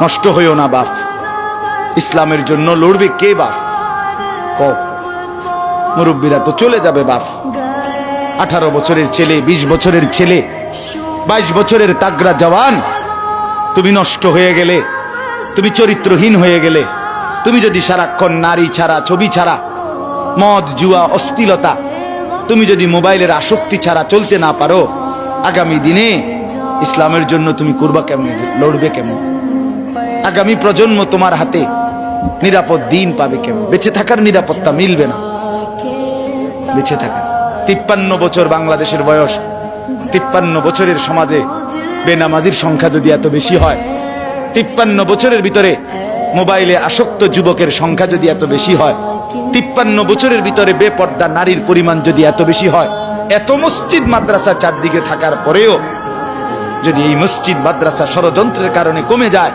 নষ্ট হইও না বাপ। ইসলামের জন্য লড়বে কে বাপ? কও। মুরব্বীরা তো চলে যাবে বাপ। 18 বছরের ছেলে, 20 বছরের ছেলে, 22 বছরের তাগড়া জওয়ান, তুমি নষ্ট হয়ে গেলে, তুমি চরিত্রহীন হয়ে গেলে, তুমি যদি সারাক্ষণ নারী ছাড়া, ছবি ছাড়া, মদ জুয়া অশ্লীলতা, তুমি যদি মোবাইলের আসক্তি ছাড়া চলতে না পারো, আগামী দিনে ইসলামের জন্য তুমি করবা কেমনে, লড়বে কেমন? আগামী প্রজন্ম তোমার হাতে নিরাপদ দিন পাবে কেমন? বেঁচে থাকার নিরাপত্তা মিলবে না। বেঁচে থাকা 53 বছর বাংলাদেশের বয়স, 53 বছরের সমাজে বেনামাজির সংখ্যা যদি এত বেশি হয়, 53 বছরের ভিতরে মোবাইলে আসক্ত যুবকের সংখ্যা যদি এত বেশি হয়, 53 বছরের ভিতরে বেপর্দা নারীর পরিমাণ যদি এত বেশি হয়, এত মসজিদ মাদ্রাসা চারদিকে থাকার পরেও যদি এই মসজিদ মাদ্রাসা ষড়যন্ত্রের কারণে কমে যায়,